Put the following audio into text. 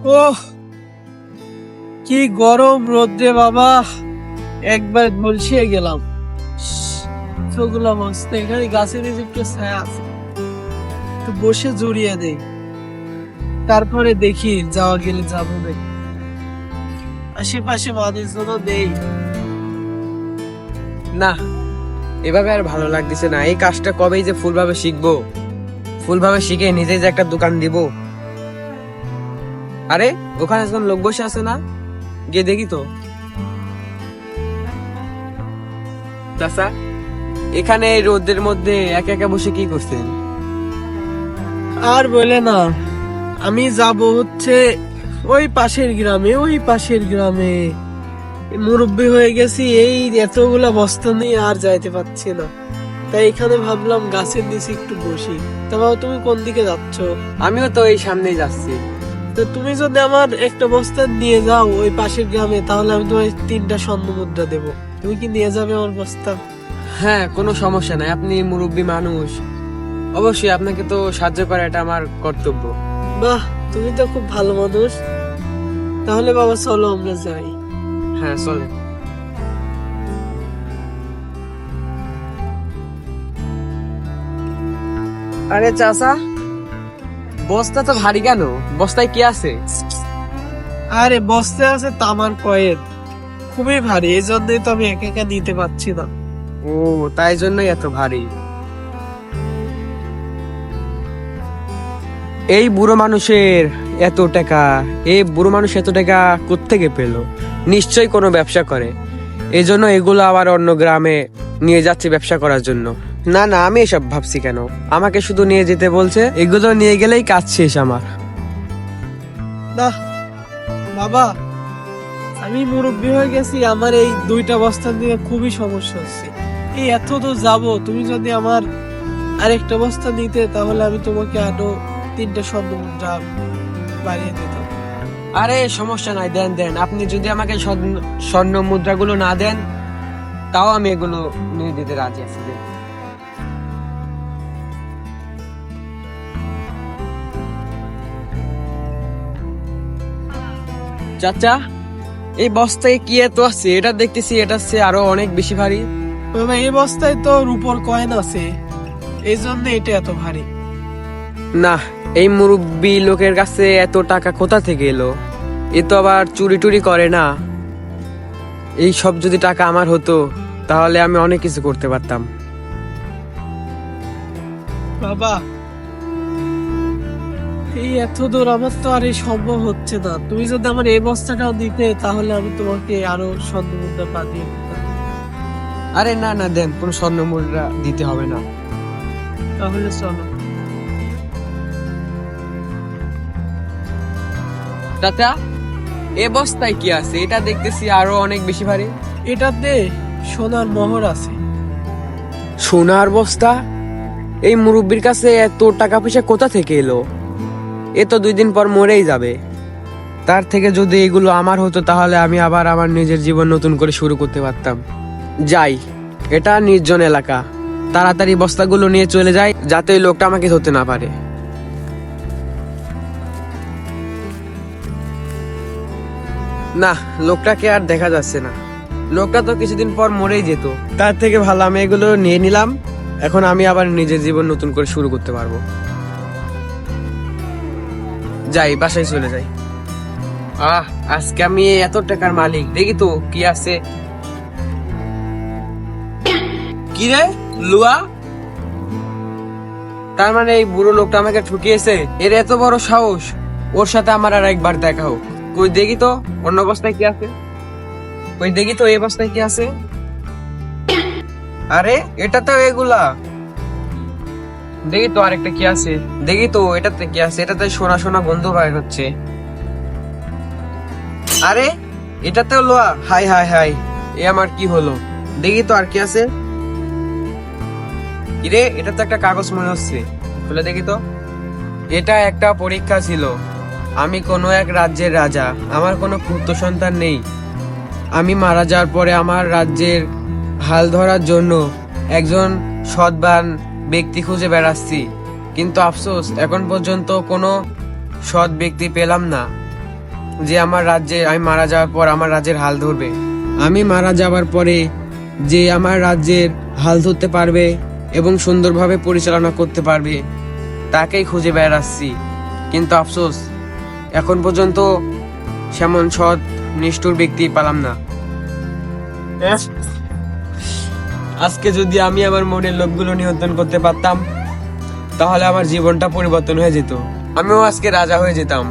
ওহ, কি গরম রোদ্রে বাবা, একবার ঝলসিয়ে গেলাম। চোখগুলো মস্ত, এখানে গাছের নিচে একটু ছায়া আছে, একটু বসে জড়িয়ে দেই, তারপরে দেখি যাওয়া গেলে যাবো না। আশেপাশে মানুষজন নেই। না, এভাবে আর ভালো লাগতেছে না। এই কাজটা কবেই যে ফুলভাবে শিখবো, ফুলভাবে শিখে নিজেই যে একটা দোকান দিব। আরে ওখানে এখন লোক বসে আছে না, গিয়ে দেখি তো। চাচা, এখানে এই রোদের মধ্যে একা একা বসে কি করছেন? আর বলে না, আমি যাব হচ্ছে ওই পাশের গ্রামে মুরব্বি হয়ে গেছি, এই এতগুলা বস্তা নিয়ে আর যাইতে পারছি না। তাই এখানে ভাবলাম গাছের নিচে একটু বসি। তা বাবা, তুমি কোন দিকে যাচ্ছ? আমিও তো এই সামনেই যাচ্ছি। তো তুমি যদি আমার একটা বস্তা নিয়ে যাও ওই পাশের গ্রামে, তাহলে আমি তোমায় 3টা স্বর্ণ মুদ্রা দেবো। তুমি কি নিয়ে যাবে আমার বস্তা? হ্যাঁ, কোনো সমস্যা নাই, আপনি মুরব্বী মানুষ, অবশ্যই আপনাকে তো সাহায্য করা এটা আমার কর্তব্য। বাহ, তুমি তো খুব ভালো মানুষ। তাহলে বাবা চলো আমরা যাই। হ্যাঁ চলে। আরে চাচা, বস্তা তো ভারী কেন? বস্তায় কি আছে? আরে বস্তায় আছে তামার কয়েন, খুবই ভারী, এই জন্যই তো আমি একা একা নিতে পারছি না। ও, তাই জন্যই এত ভারী। এই বুড়ো মানুষের এত টাকা, এই বুড়ো মানুষ এত টাকা কোত্থেকে পেল? নিশ্চয়ই কোনো ব্যবসা করে, এই জন্য এগুলো আবার অন্য গ্রামে নিয়ে যাচ্ছে ব্যবসা করার জন্য। না না, আমি এসব ভাবছি কেন, আমাকে শুধু নিয়ে যেতে বলছে, এগুলো নিয়ে গেলেই কাজ শেষ আমার। না বাবা, আমি মুরব্বী হয়ে গেছি, আমার এই 2টা বস্তা দিয়ে খুবই সমস্যা হচ্ছে। এই এত দূর যাবো, তুমি যদি আমার আরেকটা বস্তা নিতে, তাহলে আমি তোমাকে আরো 3টা স্বর্ণ মুদ্রা বাড়িয়ে দিতাম। আরে সমস্যা নাই, দেন দেন। আপনি যদি আমাকে স্বর্ণ মুদ্রাগুলো না দেন, তাও আমি এগুলো নিয়ে দিতে রাজি আছি। দেন। চাচা, এই বস্তায় কি এত আছে? এটা দেখতেছি এটা চেয়ে আরো অনেক বেশি ভারী। বাবা, এই বস্তায় তো রূপোর কয়েন আছে, এই জন্য এটা এত ভারী। না, এই মুরব্বী লোকের কাছে এত টাকা কোথা থেকে এলো? এ তো আবার চুরি টুরি করে না? এই সব যদি টাকা আমার হতো, তাহলে আমি অনেক কিছু করতে পারতাম। বাবা, এই এত দূর আমার তো আর এই সম্ভব হচ্ছে না। তুমি যদি আমার এই বস্তাটাও দিতে, তাহলে আমি তোমাকে আরো স্বর্ণ মুদ্রা বাড়িয়ে দিতাম। আরে না না, দেন, কোনো স্বর্ণ মুদ্রা দিতে হবে না। তাহলে চলো। চাচা, এ বস্তায় কি আছে? এটা দেখতেছি আরো অনেক বেশি ভারী। এটাতে সোনার মোহর আছে। সোনার বস্তা? এই মুরব্বির কাছে এত টাকা পয়সা কোথা থেকে এলো? এ তো 2 দিন পর মরেই যাবে। তার থেকে যদি এগুলো আমার হতো, তাহলে আমি আবার আমার নিজের জীবন নতুন করে শুরু করতে পারতাম। যাই, এটা নির্জন এলাকা, তাড়াতাড়ি বস্তাগুলো নিয়ে চলে যাই, যাতে ওই লোকটা আমাকে ধরতে না পারে। না, লোকটাকে আর দেখা যাচ্ছে না। লোকটা তো কিছুদিন পর মরেই যেত। তার থেকে ভালো আমি এগুলো নিয়ে নিলাম, এখন আমি আবার নিজের জীবন নতুন করে শুরু করতে পারবো। যাই, বাসায় চলে যাই। আজকে আমি এত টাকার মালিক, দেখি তো কি আছে। কি রে, লুয়া? তার মানে এই বুড়ো লোকটা আমাকে ঠকিয়েছে? এর এত বড় সাহস, ওর সাথে আমার আর একবার দেখা হোক। কই দেখি তো অন্য অবস্থায় কি আছে। কই দেখি তো এই অবস্থায় কি আছে। আরে এটা তো এগুলা। দেখি তো আরেকটা কি আছে, দেখি তো এটাতে কি আছে। এটাতে সোনা সোনা গন্ধ বাইর হচ্ছে। আরে এটাতেও লোহা। হাই হাই হাই, এ আমার কি হলো? দেখি তো আর কি আছে। কিরে, এটা তো একটা কাগজ মনে হচ্ছে, খুলে দেখি তো। এটা একটা পরীক্ষা ছিল। আমি কোনো এক রাজ্যের রাজা, আমার কোনো পুত্র সন্তান নেই। আমি মারা যাওয়ার পরে আমার রাজ্যের হাল ধরার জন্য একজন সৎবান ব্যক্তি খুঁজে বেড়াচ্ছি, কিন্তু আফসোস এখন পর্যন্ত কোনো সৎ ব্যক্তি পেলাম না। যে আমার রাজ্যে আমি মারা যাওয়ার পর আমার রাজ্যের হাল ধরবে। আমি মারা যাওয়ার পরে যে আমার রাজ্যের হাল ধরতে পারবে এবং সুন্দরভাবে পরিচালনা করতে পারবে তাকেই খুঁজে বেড়াচ্ছি। কিন্তু আফসোস, এখন পর্যন্ত সেমন সৎ নিষ্ঠুর ব্যক্তি পেলাম না। আজকে যদি আমি আমার মনের লোভগুলো নিয়ন্ত্রণ করতে পারতাম তাহলে আমার জীবনটা পরিবর্তন হয়ে যেত, আমিও আজকে রাজা হয়ে যেতাম।